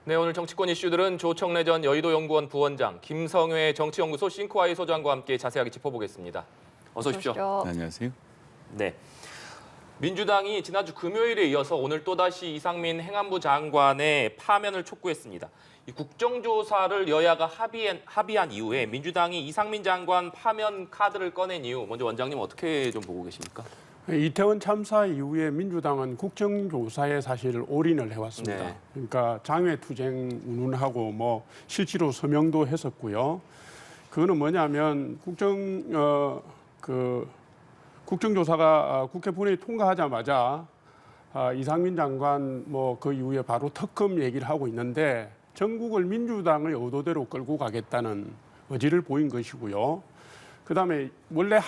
네, 오늘 정치권 이슈들은 조청래 전 여의도연구원 부원장, 김성회 정치연구소 싱크와이 소장과 함께 자세하게 짚어보겠습니다. 어서 오십시오. 네, 안녕하세요. 네. 민주당이 지난주 금요일에 이어서 오늘 또다시 이상민 행안부 장관의 파면을 촉구했습니다. 이 국정조사를 여야가 합의한 이후에 민주당이 이상민 장관 파면 카드를 꺼낸 이유, 먼저 원장님 어떻게 좀 보고 계십니까? 이태원 참사 이후에 민주당은 국정조사에 사실 올인을 해왔습니다. 네. 그러니까 장외투쟁 운운하고 뭐 실제로 서명도 했었고요. 그거는 뭐냐면 국정조사가 국회 본회의 통과하자마자 이상민 장관 뭐 그 이후에 바로 특검 얘기를 하고 있는데 전국을 민주당의 의도대로 끌고 가겠다는 의지를 보인 것이고요. 그다음에 원래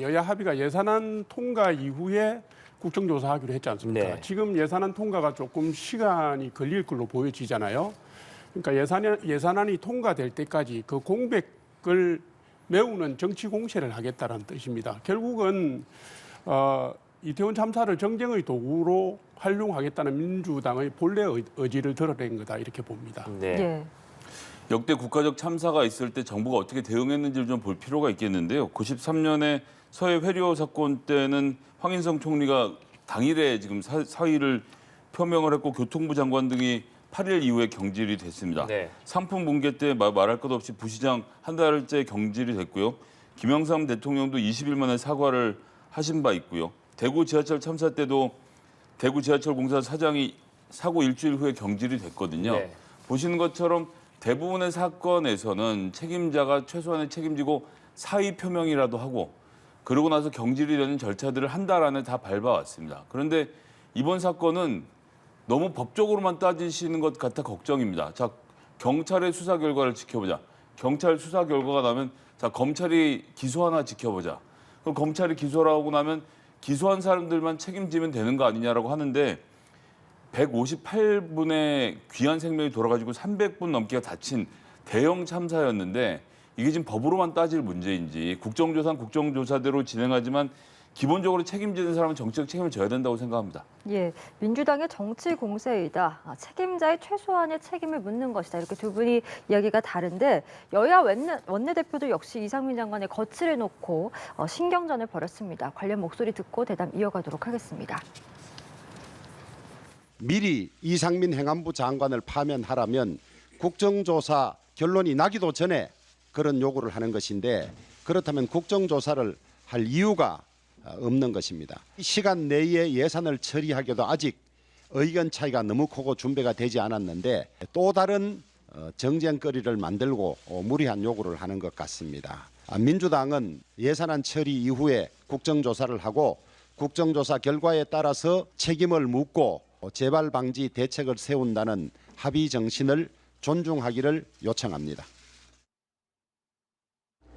여야 합의가 예산안 통과 이후에 국정조사하기로 했지 않습니까? 네. 지금 예산안 통과가 조금 시간이 걸릴 걸로 보여지잖아요. 그러니까 예산안이 통과될 때까지 그 공백을 메우는 정치 공세를 하겠다는 뜻입니다. 결국은 이태원 참사를 정쟁의 도구로 활용하겠다는 민주당의 본래 의지를 드러낸 거다 이렇게 봅니다. 네. 예. 역대 국가적 참사가 있을 때 정부가 어떻게 대응했는지를 좀 볼 필요가 있겠는데요. 93년에 서해 회료 사건 때는 황인성 총리가 당일에 지금 사의를 표명을 했고 교통부 장관 등이 8일 이후에 경질이 됐습니다. 네. 상품 붕괴 때 말할 것 없이 부시장 한 달째 경질이 됐고요. 김영삼 대통령도 20일 만에 사과를 하신 바 있고요. 대구 지하철 참사 때도 대구 지하철 공사 사장이 사고 일주일 후에 경질이 됐거든요. 네. 보시는 것처럼 대부분의 사건에서는 책임자가 최소한의 책임지고 사의 표명이라도 하고 그러고 나서 경질이 되는 절차들을 한 달 안에 다 밟아왔습니다. 그런데 이번 사건은 너무 법적으로만 따지시는 것 같아 걱정입니다. 자, 경찰의 수사 결과를 지켜보자. 경찰 수사 결과가 나면 자, 검찰이 기소하나 지켜보자. 그럼 검찰이 기소를 하고 나면 기소한 사람들만 책임지면 되는 거 아니냐라고 하는데 158분의 귀한 생명이 돌아가지고 300분 넘게가 다친 대형 참사였는데 이게 지금 법으로만 따질 문제인지 국정조사는 국정조사대로 진행하지만 기본적으로 책임지는 사람은 정치적 책임을 져야 된다고 생각합니다. 예, 민주당의 정치 공세이다. 책임자의 최소한의 책임을 묻는 것이다. 이렇게 두 분이 이야기가 다른데 여야 원내대표도 역시 이상민 장관의 거취를 놓고 신경전을 벌였습니다. 관련 목소리 듣고 대담 이어가도록 하겠습니다. 미리 이상민 행안부 장관을 파면하라면 국정조사 결론이 나기도 전에 그런 요구를 하는 것인데 그렇다면 국정조사를 할 이유가 없는 것입니다. 시간 내에 예산을 처리하기도 아직 의견 차이가 너무 크고 준비가 되지 않았는데 또 다른 정쟁거리를 만들고 무리한 요구를 하는 것 같습니다. 민주당은 예산안 처리 이후에 국정조사를 하고 국정조사 결과에 따라서 책임을 묻고 재발 방지 대책을 세운다는 합의 정신을 존중하기를 요청합니다.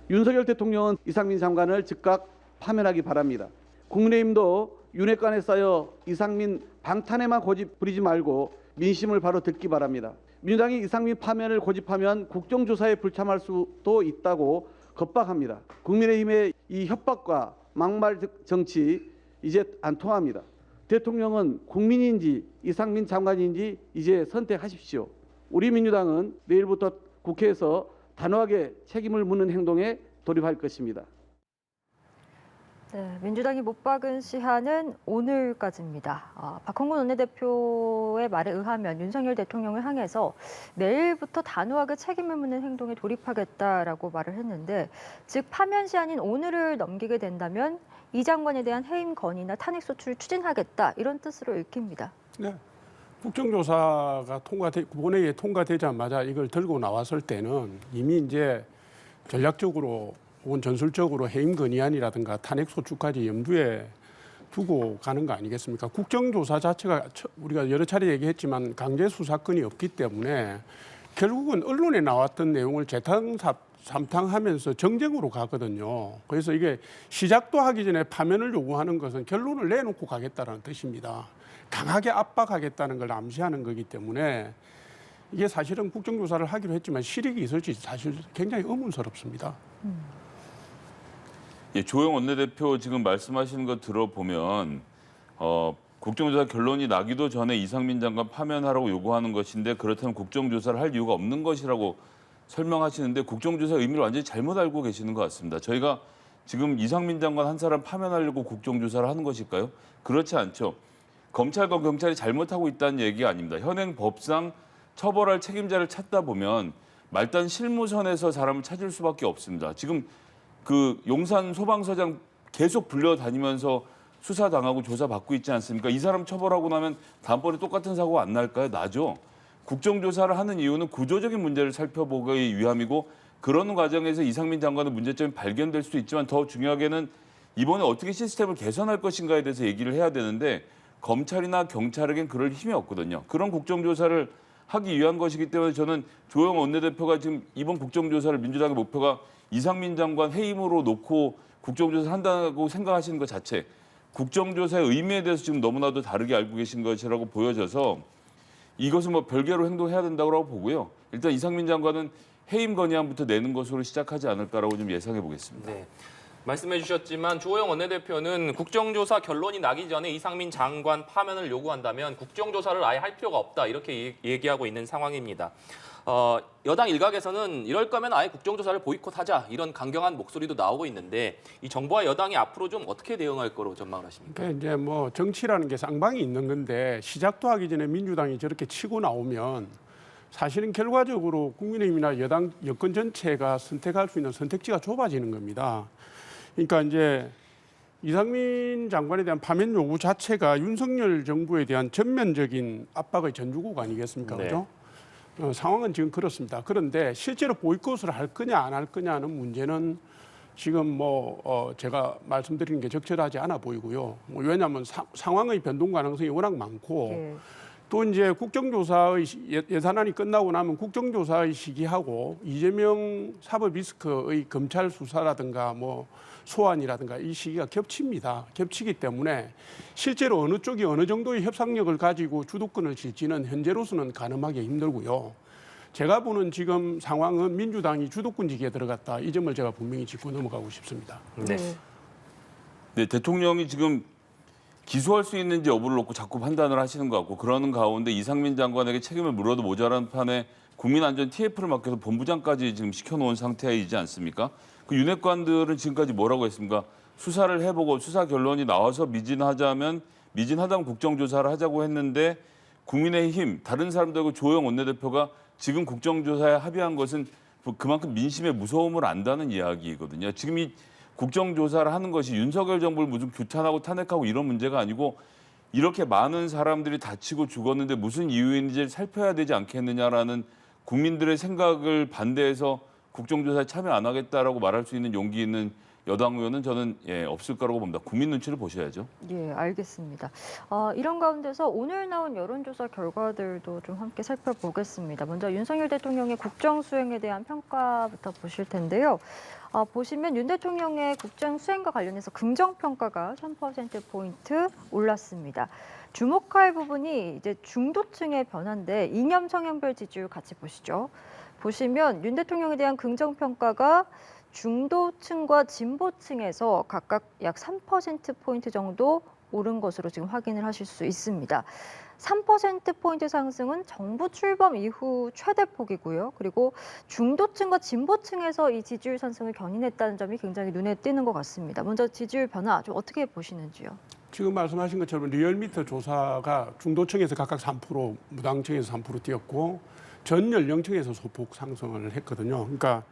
윤석열 대통령은 이상민 장관을 즉각 파면하기 바랍니다. 국민의힘도 윤핵관에 쌓여 이상민 방탄에만 고집 부리지 말고 민심을 바로 듣기 바랍니다. 민주당이 이상민 파면을 고집하면 국정조사에 불참할 수도 있다고 겁박합니다. 국민의힘의 이 협박과 막말 정치 이제 안 통합니다. 대통령은 국민인지 이상민 장관인지 이제 선택하십시오. 우리 민주당은 내일부터 국회에서 단호하게 책임을 묻는 행동에 돌입할 것입니다. 네, 민주당이 못 박은 시한은 오늘까지입니다. 박홍근 원내대표의 말에 의하면 윤석열 대통령을 향해서 내일부터 단호하게 책임을 묻는 행동에 돌입하겠다라고 말을 했는데 즉 파면 시한인 오늘을 넘기게 된다면 이 장관에 대한 해임 건의나 탄핵소추를 추진하겠다 이런 뜻으로 읽힙니다. 네. 국정조사가 본회의에 통과되자마자 이걸 들고 나왔을 때는 이미 이제 전략적으로 혹은 전술적으로 해임 건의안이라든가 탄핵 소추까지 염두에 두고 가는 거 아니겠습니까? 국정조사 자체가 우리가 여러 차례 얘기했지만 강제 수사권이 없기 때문에 결국은 언론에 나왔던 내용을 재탕 삼탕하면서 정쟁으로 가거든요. 그래서 이게 시작도 하기 전에 파면을 요구하는 것은 결론을 내놓고 가겠다는 뜻입니다. 강하게 압박하겠다는 걸 암시하는 거기 때문에 이게 사실은 국정조사를 하기로 했지만 실익이 있을지 사실 굉장히 의문스럽습니다. 예, 조영 원내대표 지금 말씀하시는 거 들어보면 국정조사 결론이 나기도 전에 이상민 장관 파면하라고 요구하는 것인데 그렇다면 국정조사를 할 이유가 없는 것이라고 설명하시는데 국정조사 의미를 완전히 잘못 알고 계시는 것 같습니다. 저희가 지금 이상민 장관 한 사람 파면하려고 국정조사를 하는 것일까요? 그렇지 않죠. 검찰과 경찰이 잘못하고 있다는 얘기가 아닙니다. 현행 법상 처벌할 책임자를 찾다 보면 말단 실무선에서 사람을 찾을 수밖에 없습니다. 지금 그 용산 소방서장 계속 불려다니면서 수사당하고 조사받고 있지 않습니까? 이 사람 처벌하고 나면 다음번에 똑같은 사고가 안 날까요? 나죠. 국정조사를 하는 이유는 구조적인 문제를 살펴보기 위함이고 그런 과정에서 이상민 장관의 문제점이 발견될 수도 있지만 더 중요하게는 이번에 어떻게 시스템을 개선할 것인가에 대해서 얘기를 해야 되는데 검찰이나 경찰에겐 그럴 힘이 없거든요. 그런 국정조사를 하기 위한 것이기 때문에 저는 조영 원내대표가 지금 이번 국정조사를 민주당의 목표가 이상민 장관 해임으로 놓고 국정조사를 한다고 생각하시는 것 자체 국정조사의 의미에 대해서 지금 너무나도 다르게 알고 계신 것이라고 보여져서 이것은 뭐 별개로 행동해야 된다고 보고요. 일단 이상민 장관은 해임 건의안부터 내는 것으로 시작하지 않을까라고 좀 예상해 보겠습니다. 네. 말씀해 주셨지만 주호영 원내대표는 국정조사 결론이 나기 전에 이상민 장관 파면을 요구한다면 국정조사를 아예 할 필요가 없다 이렇게 얘기하고 있는 상황입니다. 여당 일각에서는 이럴 거면 아예 국정조사를 보이콧하자 이런 강경한 목소리도 나오고 있는데 이 정부와 여당이 앞으로 좀 어떻게 대응할 거로 전망을 하십니까? 그러니까 이제 뭐 정치라는 게 쌍방이 있는 건데 시작도 하기 전에 민주당이 저렇게 치고 나오면 사실은 결과적으로 국민의힘이나 여당 여권 전체가 선택할 수 있는 선택지가 좁아지는 겁니다. 그러니까 이제 이상민 장관에 대한 파면 요구 자체가 윤석열 정부에 대한 전면적인 압박의 전주국 아니겠습니까? 네. 그죠? 상황은 지금 그렇습니다. 그런데 실제로 보이콧을 할 거냐 안 할 거냐는 문제는 지금 제가 말씀드리는 게 적절하지 않아 보이고요. 왜냐하면 상황의 변동 가능성이 워낙 많고 예. 또 이제 국정조사의 예산안이 끝나고 나면 국정조사의 시기하고 이재명 사법 리스크의 검찰 수사라든가 뭐 소환이라든가 이 시기가 겹칩니다. 겹치기 때문에 실제로 어느 쪽이 어느 정도의 협상력을 가지고 주도권을 쥘지는 현재로서는 가늠하기 힘들고요. 제가 보는 지금 상황은 민주당이 주도권지기에 들어갔다. 이 점을 제가 분명히 짚고 넘어가고 싶습니다. 네. 네, 대통령이 지금 기소할 수 있는지 여부를 놓고 자꾸 판단을 하시는 것 같고 그러는 가운데 이상민 장관에게 책임을 물어도 모자란 판에 국민안전 TF를 맡겨서 본부장까지 지금 시켜놓은 상태이지 않습니까? 그 윤핵관들은 지금까지 뭐라고 했습니까? 수사를 해보고 수사 결론이 나와서 미진하다면 국정조사를 하자고 했는데 국민의힘 다른 사람들하고 조영 원내대표가 지금 국정조사에 합의한 것은 그만큼 민심의 무서움을 안다는 이야기거든요. 지금 이 국정조사를 하는 것이 윤석열 정부를 무슨 규탄하고 탄핵하고 이런 문제가 아니고 이렇게 많은 사람들이 다치고 죽었는데 무슨 이유인지 살펴야 되지 않겠느냐라는 국민들의 생각을 반대해서 국정조사에 참여 안 하겠다라고 말할 수 있는 용기 있는 여당 의원은 저는 없을 거라고 봅니다. 국민 눈치를 보셔야죠. 예, 알겠습니다. 이런 가운데서 오늘 나온 여론조사 결과들도 좀 함께 살펴보겠습니다. 먼저 윤석열 대통령의 국정 수행에 대한 평가부터 보실 텐데요. 보시면 윤 대통령의 국정 수행과 관련해서 긍정 평가가 1000%포인트 올랐습니다. 주목할 부분이 이제 중도층의 변화인데 이념 성향별 지지율 같이 보시죠. 보시면 윤 대통령에 대한 긍정 평가가 중도층과 진보층에서 각각 약 3%포인트 정도 오른 것으로 지금 확인을 하실 수 있습니다. 3%포인트 상승은 정부 출범 이후 최대폭이고요. 그리고 중도층과 진보층에서 이 지지율 상승을 견인했다는 점이 굉장히 눈에 띄는 것 같습니다. 먼저 지지율 변화 좀 어떻게 보시는지요? 지금 말씀하신 것처럼 리얼미터 조사가 중도층에서 각각 3%, 무당층에서 3% 뛰었고 전 연령층에서 소폭 상승을 했거든요. 그러니까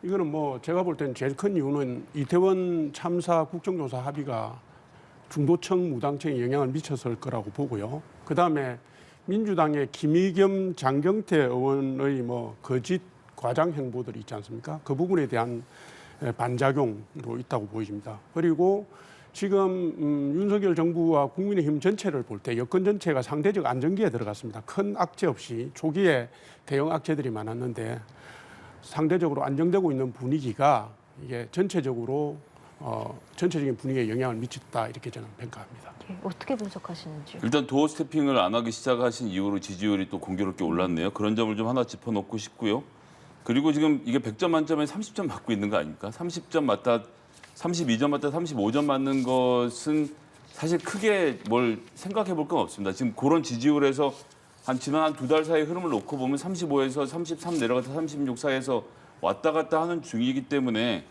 이거는 뭐 제가 볼 때는 제일 큰 이유는 이태원 참사 국정조사 합의가 중도층, 무당층에 영향을 미쳤을 거라고 보고요. 그다음에 민주당의 김의겸, 장경태 의원의 거짓 과장 행보들이 있지 않습니까? 그 부분에 대한 반작용도 있다고 보입니다. 그리고 지금 윤석열 정부와 국민의힘 전체를 볼 때 여권 전체가 상대적 안정기에 들어갔습니다. 큰 악재 없이 초기에 대형 악재들이 많았는데 상대적으로 안정되고 있는 분위기가 이게 전체적인 분위기에 영향을 미쳤다 이렇게 저는 평가합니다. 어떻게 분석하시는지요? 일단 도어 스태핑을 안 하기 시작하신 이후로 지지율이 또 공교롭게 올랐네요. 그런 점을 좀 하나 짚어놓고 싶고요. 그리고 지금 이게 100점 만점에 30점 받고 있는 거 아닙니까? 30점 맞다, 32점 맞다, 35점 맞는 것은 사실 크게 뭘 생각해 볼 건 없습니다. 지금 그런 지지율에서 지난 한 2달 사이 흐름을 놓고 보면 35에서 33 내려가서 36 사이에서 왔다 갔다 하는 중이기 때문에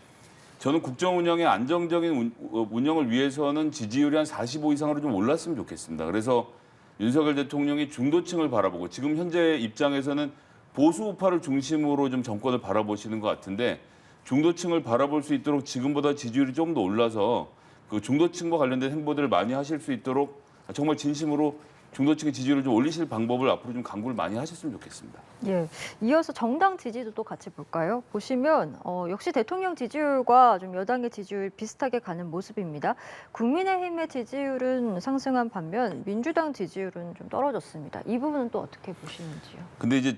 저는 국정 운영의 안정적인 운영을 위해서는 지지율이 한 45 이상으로 좀 올랐으면 좋겠습니다. 그래서 윤석열 대통령이 중도층을 바라보고 지금 현재 입장에서는 보수 우파를 중심으로 좀 정권을 바라보시는 것 같은데 중도층을 바라볼 수 있도록 지금보다 지지율이 좀 더 올라서 그 중도층과 관련된 행보들을 많이 하실 수 있도록 정말 진심으로 중도층의 지지율을 좀 올리실 방법을 앞으로 좀 강구를 많이 하셨으면 좋겠습니다. 예, 이어서 정당 지지도도 같이 볼까요? 보시면 역시 대통령 지지율과 좀 여당의 지지율 비슷하게 가는 모습입니다. 국민의힘의 지지율은 상승한 반면 민주당 지지율은 좀 떨어졌습니다. 이 부분은 또 어떻게 보시는지요? 근데 이제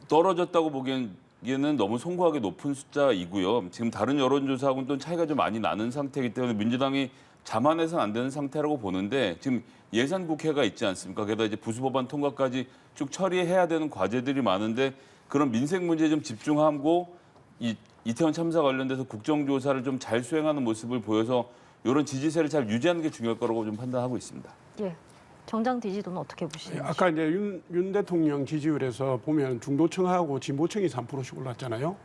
떨어졌다고 보기에는 너무 송구하게 높은 숫자이고요. 지금 다른 여론조사하고는 또 차이가 좀 많이 나는 상태이기 때문에 민주당이 자만해서는 안 되는 상태라고 보는데 지금 예산 국회가 있지 않습니까? 게다가 이제 부수법안 통과까지 쭉 처리해야 되는 과제들이 많은데 그런 민생 문제에 좀 집중하고 이태원 참사 관련돼서 국정조사를 좀 잘 수행하는 모습을 보여서 이런 지지세를 잘 유지하는 게 중요할 거라고 좀 판단하고 있습니다. 예, 정당 지지도는 어떻게 보시는지? 아까 이제 윤 대통령 지지율에서 보면 중도층하고 진보층이 3%씩 올랐잖아요.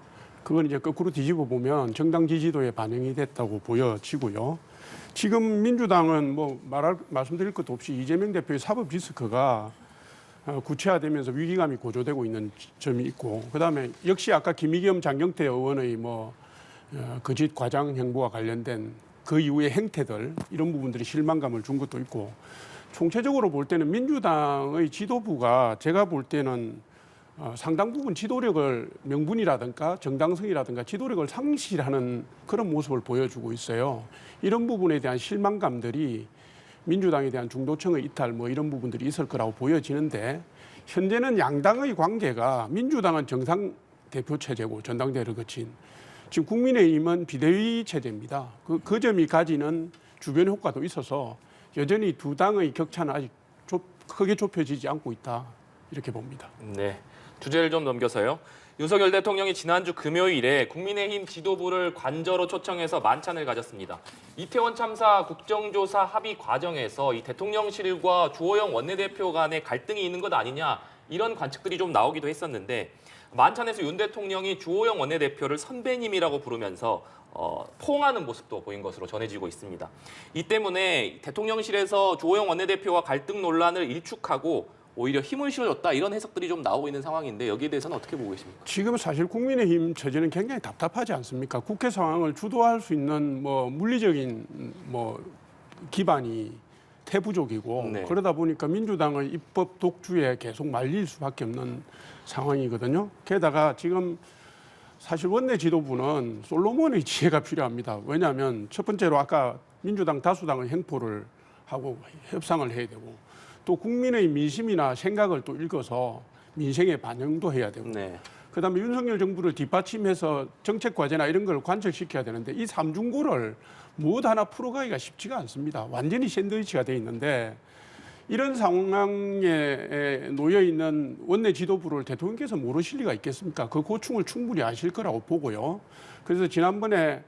그건 이제 거꾸로 뒤집어 보면 정당 지지도에 반영이 됐다고 보여지고요. 지금 민주당은 뭐 말씀드릴 것도 없이 이재명 대표의 사법 리스크가 구체화되면서 위기감이 고조되고 있는 점이 있고, 그다음에 역시 아까 김의겸 장경태 의원의 거짓 과장 행보와 관련된 그 이후의 행태들 이런 부분들이 실망감을 준 것도 있고, 총체적으로 볼 때는 민주당의 지도부가 제가 볼 때는 상당 부분 지도력을 명분이라든가 정당성이라든가 지도력을 상실하는 그런 모습을 보여주고 있어요. 이런 부분에 대한 실망감들이 민주당에 대한 중도층의 이탈 이런 부분들이 있을 거라고 보여지는데, 현재는 양당의 관계가 민주당은 정상 대표 체제고 전당대회를 거친, 지금 국민의힘은 비대위 체제입니다. 그 점이 가지는 주변 효과도 있어서 여전히 두 당의 격차는 아직 크게 좁혀지지 않고 있다, 이렇게 봅니다. 네, 주제를 좀 넘겨서요. 윤석열 대통령이 지난주 금요일에 국민의힘 지도부를 관저로 초청해서 만찬을 가졌습니다. 이태원 참사 국정조사 합의 과정에서 이 대통령실과 주호영 원내대표 간의 갈등이 있는 것 아니냐, 이런 관측들이 좀 나오기도 했었는데, 만찬에서 윤 대통령이 주호영 원내대표를 선배님이라고 부르면서 포옹하는 모습도 보인 것으로 전해지고 있습니다. 이 때문에 대통령실에서 주호영 원내대표와 갈등 논란을 일축하고 오히려 힘을 실어줬다, 이런 해석들이 좀 나오고 있는 상황인데 여기에 대해서는 어떻게 보고 계십니까? 지금 사실 국민의힘 처지는 굉장히 답답하지 않습니까? 국회 상황을 주도할 수 있는 물리적인 기반이 태부족이고, 네. 그러다 보니까 민주당의 입법 독주에 계속 말릴 수밖에 없는 상황이거든요. 게다가 지금 사실 원내 지도부는 솔로몬의 지혜가 필요합니다. 왜냐하면 첫 번째로 아까 민주당 다수당의 행포를 하고 협상을 해야 되고, 또 국민의 민심이나 생각을 또 읽어서 민생에 반영도 해야 되고, 네. 그다음에 윤석열 정부를 뒷받침해서 정책 과제나 이런 걸 관철시켜야 되는데, 이 삼중고를 무엇 하나 풀어가기가 쉽지가 않습니다. 완전히 샌드위치가 돼 있는데, 이런 상황에 놓여 있는 원내 지도부를 대통령께서 모르실 리가 있겠습니까? 그 고충을 충분히 아실 거라고 보고요. 그래서 지난번에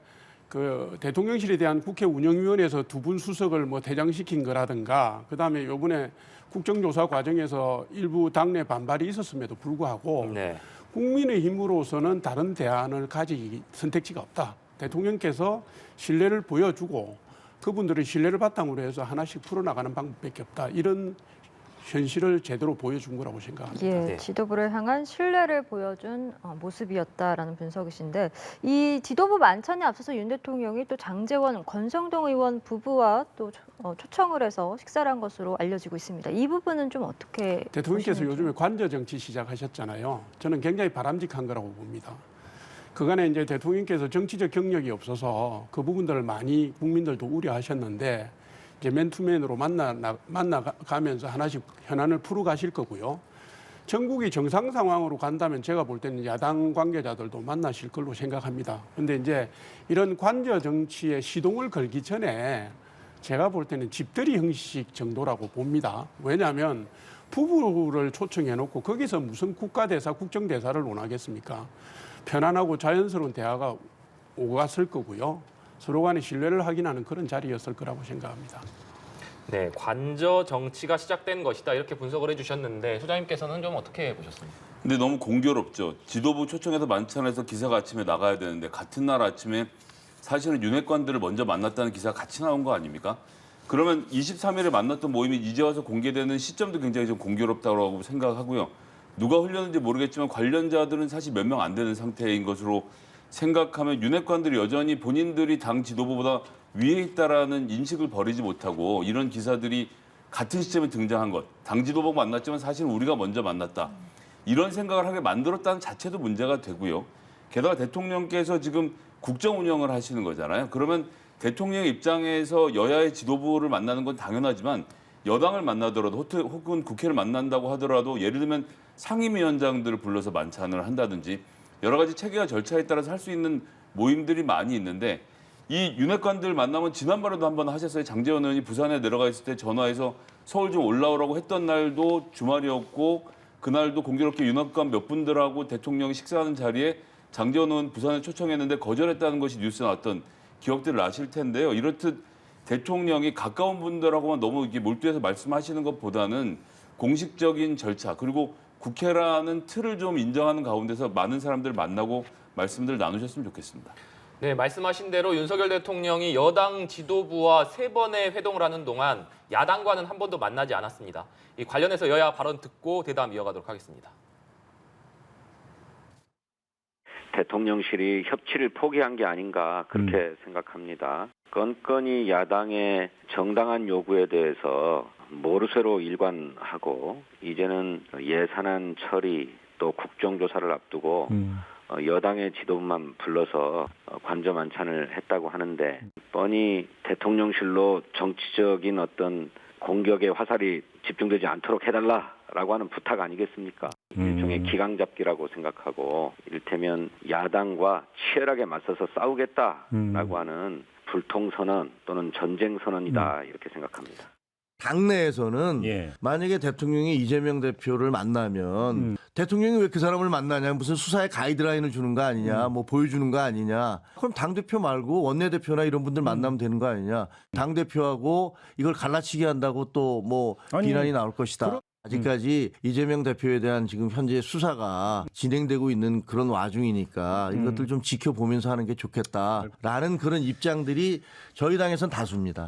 그 대통령실에 대한 국회 운영위원회에서 두 분 수석을 퇴장시킨 거라든가, 그다음에 이번에 국정조사 과정에서 일부 당내 반발이 있었음에도 불구하고 네. 국민의힘으로서는 다른 대안을 가질 선택지가 없다. 대통령께서 신뢰를 보여주고 그분들의 신뢰를 바탕으로 해서 하나씩 풀어나가는 방법밖에 없다. 이런 현실을 제대로 보여준 거라고 생각합니다. 예, 네. 지도부를 향한 신뢰를 보여준 모습이었다라는 분석이신데, 이 지도부 만찬에 앞서서 윤 대통령이 또 장제원, 권성동 의원 부부와 또 초청을 해서 식사를 한 것으로 알려지고 있습니다. 이 부분은 좀 어떻게 대통령께서 보시는지요? 요즘에 관저 정치 시작하셨잖아요. 저는 굉장히 바람직한 거라고 봅니다. 그간에 이제 대통령께서 정치적 경력이 없어서 그 부분들을 많이 국민들도 우려하셨는데, 이제 맨투맨으로 만나가면서 하나씩 현안을 풀어가실 거고요. 전국이 정상 상황으로 간다면 제가 볼 때는 야당 관계자들도 만나실 걸로 생각합니다. 그런데 이제 이런 관저 정치에 시동을 걸기 전에 제가 볼 때는 집들이 형식 정도라고 봅니다. 왜냐하면 부부를 초청해놓고 거기서 무슨 국가대사, 국정대사를 원하겠습니까? 편안하고 자연스러운 대화가 오갔을 거고요. 서로 간의 신뢰를 확인하는 그런 자리였을 거라고 생각합니다. 네, 관저 정치가 시작된 것이다 이렇게 분석을 해주셨는데 소장님께서는 좀 어떻게 보셨습니까? 근데 너무 공교롭죠. 지도부 초청해서 만찬에서 기사가 아침에 나가야 되는데 같은 날 아침에 사실은 윤핵관들을 먼저 만났다는 기사가 같이 나온 거 아닙니까? 그러면 23일에 만났던 모임이 이제 와서 공개되는 시점도 굉장히 좀 공교롭다고 생각하고요. 누가 흘렸는지 모르겠지만 관련자들은 사실 몇 명 안 되는 상태인 것으로 생각하면 윤핵관들이 여전히 본인들이 당 지도부보다 위에 있다라는 인식을 버리지 못하고 이런 기사들이 같은 시점에 등장한 것. 당 지도부 만났지만 사실 우리가 먼저 만났다. 이런 생각을 하게 만들었다는 자체도 문제가 되고요. 게다가 대통령께서 지금 국정 운영을 하시는 거잖아요. 그러면 대통령 입장에서 여야의 지도부를 만나는 건 당연하지만 여당을 만나더라도 혹은 국회를 만난다고 하더라도 예를 들면 상임위원장들을 불러서 만찬을 한다든지 여러 가지 체계와 절차에 따라서 할 수 있는 모임들이 많이 있는데 이 윤핵관들 만나면 지난번에도 한번 하셨어요. 장제원 의원이 부산에 내려가 있을 때 전화해서 서울 좀 올라오라고 했던 날도 주말이었고 그날도 공교롭게 윤핵관 몇 분들하고 대통령이 식사하는 자리에 장제원 의원 부산에 초청했는데 거절했다는 것이 뉴스에 나왔던 기억들을 아실 텐데요. 이렇듯 대통령이 가까운 분들하고만 너무 이렇게 몰두해서 말씀하시는 것보다는 공식적인 절차 그리고 국회라는 틀을 좀 인정하는 가운데서 많은 사람들 만나고 말씀들 나누셨으면 좋겠습니다. 네, 말씀하신 대로 윤석열 대통령이 여당 지도부와 3번의 회동을 하는 동안 야당과는 한 번도 만나지 않았습니다. 이 관련해서 여야 발언 듣고 대담 이어가도록 하겠습니다. 대통령실이 협치를 포기한 게 아닌가 그렇게 생각합니다. 건건이 야당의 정당한 요구에 대해서 모르쇠로 일관하고 이제는 예산안 처리 또 국정조사를 앞두고 여당의 지도부만 불러서 관저 만찬을 했다고 하는데 뻔히 대통령실로 정치적인 어떤 공격의 화살이 집중되지 않도록 해달라라고 하는 부탁 아니겠습니까? 일종의 기강잡기라고 생각하고 이를테면 야당과 치열하게 맞서서 싸우겠다라고 하는 불통선언 또는 전쟁선언이다 이렇게 생각합니다. 당내에서는 예. 만약에 대통령이 이재명 대표를 만나면 대통령이 왜 그 사람을 만나냐 무슨 수사의 가이드라인을 주는 거 아니냐 뭐 보여주는 거 아니냐 그럼 당대표 말고 원내대표나 이런 분들 만나면 되는 거 아니냐 당대표하고 이걸 갈라치기 한다고 또 뭐 비난이 나올 것이다. 아직까지 이재명 대표에 대한 지금 현재 수사가 진행되고 있는 그런 와중이니까 이것들 좀 지켜보면서 하는 게 좋겠다라는 그런 입장들이 저희 당에서는 다수입니다.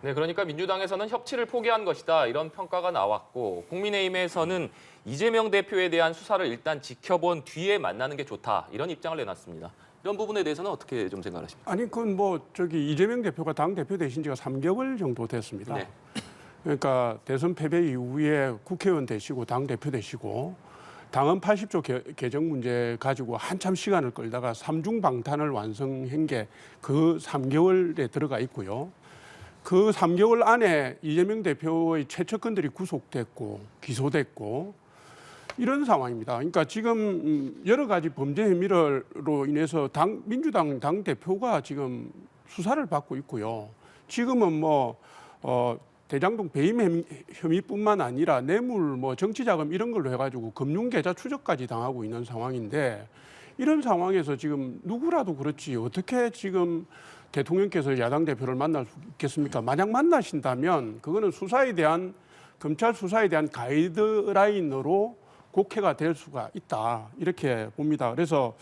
네, 그러니까 민주당에서는 협치를 포기한 것이다 이런 평가가 나왔고 국민의힘에서는 이재명 대표에 대한 수사를 일단 지켜본 뒤에 만나는 게 좋다 이런 입장을 내놨습니다. 이런 부분에 대해서는 어떻게 좀 생각하십니까? 아니 그건 뭐 저기 이재명 대표가 당 대표 되신 지가 3개월 정도 됐습니다. 네. 그러니까 대선 패배 이후에 국회의원 되시고 당 대표 되시고 당헌 80조 개정 문제 가지고 한참 시간을 끌다가 삼중 방탄을 완성한 게 그 3개월에 들어가 있고요. 그 3개월 안에 이재명 대표의 최측근들이 구속됐고 기소됐고 이런 상황입니다. 그러니까 지금 여러 가지 범죄 혐의로 인해서 민주당 당 대표가 지금 수사를 받고 있고요. 지금은 뭐 대장동 배임 혐의뿐만 아니라 뇌물, 뭐 정치자금 이런 걸로 해가지고 금융계좌 추적까지 당하고 있는 상황인데 이런 상황에서 지금 누구라도 그렇지 어떻게 지금 대통령께서 야당 대표를 만날 수 있겠습니까? 만약 만나신다면 그거는 수사에 대한 검찰 수사에 대한 가이드라인으로 곡해가 될 수가 있다 이렇게 봅니다. 그래서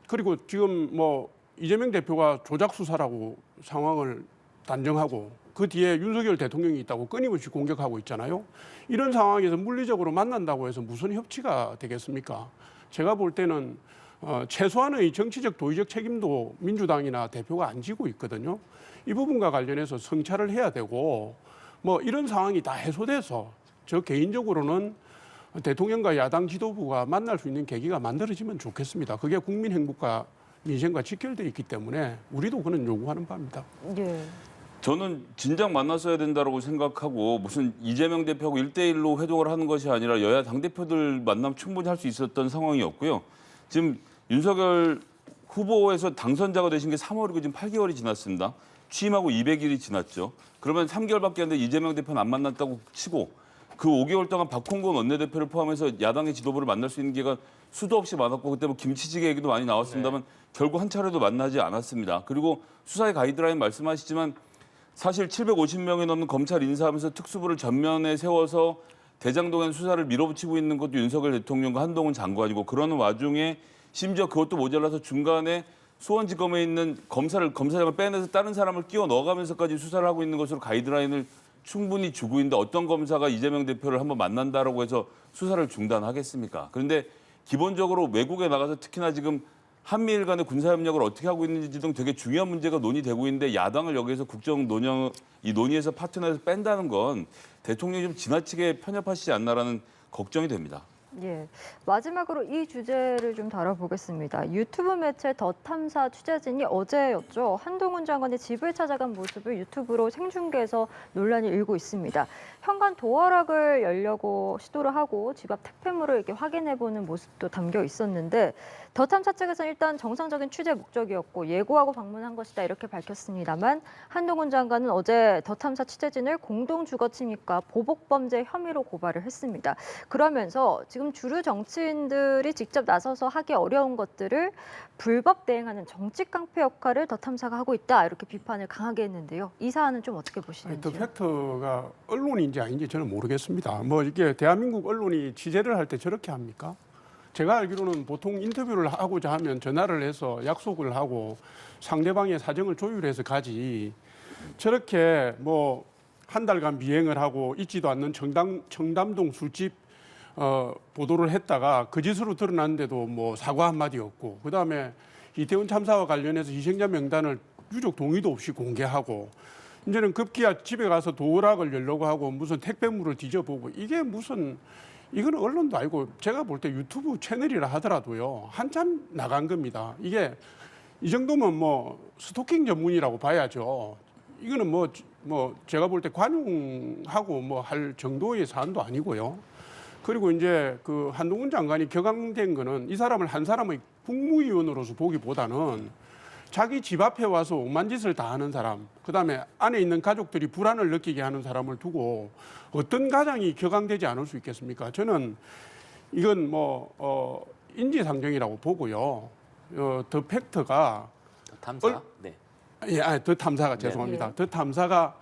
그리고 지금 뭐 이재명 대표가 조작 수사라고 상황을 단정하고 그 뒤에 윤석열 대통령이 있다고 끊임없이 공격하고 있잖아요. 이런 상황에서 물리적으로 만난다고 해서 무슨 협치가 되겠습니까? 제가 볼 때는 최소한의 정치적 도의적 책임도 민주당이나 대표가 안 지고 있거든요. 이 부분과 관련해서 성찰을 해야 되고 뭐 이런 상황이 다 해소돼서 저 개인적으로는 대통령과 야당 지도부가 만날 수 있는 계기가 만들어지면 좋겠습니다. 그게 국민 행복과 민생과 직결되어 있기 때문에 우리도 그는 요구하는 바입니다. 예. 저는 진작 만났어야 된다고 생각하고 무슨 이재명 대표하고 1대1로 회동을 하는 것이 아니라 여야 당대표들 만나면 충분히 할 수 있었던 상황이었고요. 지금 윤석열 후보에서 당선자가 되신 게 3월이고 지금 8개월이 지났습니다. 취임하고 200일이 지났죠. 그러면 3개월밖에 안 돼 이재명 대표는 안 만났다고 치고 그 5개월 동안 박홍근 원내대표를 포함해서 야당의 지도부를 만날 수 있는 기회가 수도 없이 많았고 그때 뭐 김치찌개 얘기도 많이 나왔습니다만 결국 한 차례도 만나지 않았습니다. 그리고 수사의 가이드라인 말씀하시지만 사실 750명이 넘는 검찰 인사하면서 특수부를 전면에 세워서 대장동의 수사를 밀어붙이고 있는 것도 윤석열 대통령과 한동훈 장관이고 그러는 와중에 심지어 그것도 모자라서 중간에 수원지검에 있는 검사장을 빼내서 다른 사람을 끼워 넣어가면서까지 수사를 하고 있는 것으로 가이드라인을 충분히 주고 있는데 어떤 검사가 이재명 대표를 한번 만난다라고 해서 수사를 중단하겠습니까? 그런데 기본적으로 외국에 나가서 특히나 지금 한미일 간의 군사협력을 어떻게 하고 있는지 등 되게 중요한 문제가 논의되고 있는데 야당을 여기에서 이 논의에서 파트너에서 뺀다는 건 대통령이 좀 지나치게 편협하시지 않나라는 걱정이 됩니다. 예, 마지막으로 이 주제를 좀 다뤄보겠습니다. 유튜브 매체 더 탐사 취재진이 어제였죠. 한동훈 장관의 집을 찾아간 모습을 유튜브로 생중계해서 논란이 일고 있습니다. 현관 도어락을 열려고 시도를 하고 집 앞 택배물을 이렇게 확인해보는 모습도 담겨 있었는데 더 탐사 측에서는 일단 정상적인 취재 목적이었고 예고하고 방문한 것이다 이렇게 밝혔습니다만 한동훈 장관은 어제 더 탐사 취재진을 공동주거침입과 보복범죄 혐의로 고발을 했습니다. 그러면서 지금 주류 정치인들이 직접 나서서 하기 어려운 것들을 불법 대행하는 정치 깡패 역할을 더 탐사가 하고 있다 이렇게 비판을 강하게 했는데요. 이 사안은 좀 어떻게 더 보시는지요? 팩트가 언론인지 아닌지 저는 모르겠습니다. 뭐 이게 대한민국 언론이 취재를 할 때 저렇게 합니까? 제가 알기로는 보통 인터뷰를 하고자 하면 전화를 해서 약속을 하고 상대방의 사정을 조율해서 가지 저렇게 뭐 한 달간 비행을 하고 있지도 않는 청담동 술집 보도를 했다가 거짓으로 드러났는데도 뭐 사과 한마디 없고 그다음에 이태원 참사와 관련해서 희생자 명단을 유족 동의도 없이 공개하고 이제는 급기야 집에 가서 도어락을 열려고 하고 무슨 택배물을 뒤져보고 이게 무슨 이거는 언론도 아니고 제가 볼 때 유튜브 채널이라 하더라도요 한참 나간 겁니다. 이게 이 정도면 뭐 스토킹 전문이라고 봐야죠. 이거는 뭐 제가 볼 때 관용하고 뭐 할 정도의 사안도 아니고요. 그리고 이제 그 한동훈 장관이 격앙된 거는 이 사람을 한 사람의 국무위원으로서 보기보다는 자기 집 앞에 와서 오만 짓을 다 하는 사람, 그다음에 안에 있는 가족들이 불안을 느끼게 하는 사람을 두고 어떤 가장이 격앙되지 않을 수 있겠습니까? 저는 이건 뭐 인지상정이라고 보고요. 더 팩트가 탐사. 네. 더 탐사가 죄송합니다. 더 탐사가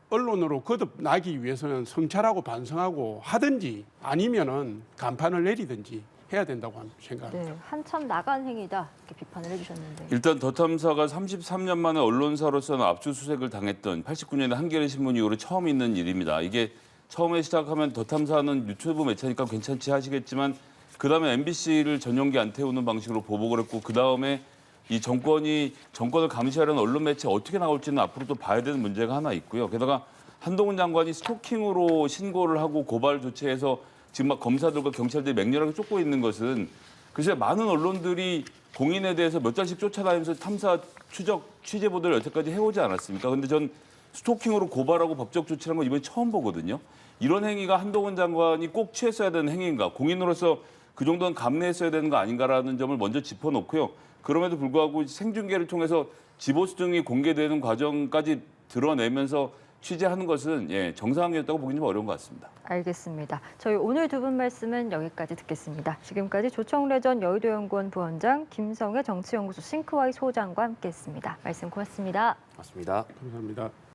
언론으로 거듭나기 위해서는 성찰하고 반성하고 하든지 아니면은 간판을 내리든지 해야 된다고 생각합니다. 네, 한참 나간 행위다 이렇게 비판을 해주셨는데. 일단 더 탐사가 33년 만에 언론사로서는 압수수색을 당했던 89년에 한겨레 신문 이후로 처음 있는 일입니다. 이게 처음에 시작하면 더 탐사는 유튜브 매체니까 괜찮지 하시겠지만 그다음에 MBC를 전용기 안 태우는 방식으로 보복을 했고 그다음에 이 정권을 감시하려는 언론 매체 어떻게 나올지는 앞으로 또 봐야 되는 문제가 하나 있고요. 게다가 한동훈 장관이 스토킹으로 신고를 하고 고발 조치해서 지금 막 검사들과 경찰들이 맹렬하게 쫓고 있는 것은 글쎄 많은 언론들이 공인에 대해서 몇 달씩 쫓아다니면서 탐사, 추적, 취재 보도를 여태까지 해오지 않았습니까? 근데 전 스토킹으로 고발하고 법적 조치라는 건 이번에 처음 보거든요. 이런 행위가 한동훈 장관이 꼭 취했어야 되는 행위인가? 공인으로서 그 정도는 감내했어야 되는 거 아닌가라는 점을 먼저 짚어놓고요. 그럼에도 불구하고 생중계를 통해서 집옷 등이 공개되는 과정까지 드러내면서 취재하는 것은 정상이었다고 보기는 좀 어려운 것 같습니다. 알겠습니다. 저희 오늘 두 분 말씀은 여기까지 듣겠습니다. 지금까지 조청래 전 여의도연구원 부원장, 김성애 정치연구소 싱크와이 소장과 함께했습니다. 말씀 고맙습니다. 맞습니다. 감사합니다.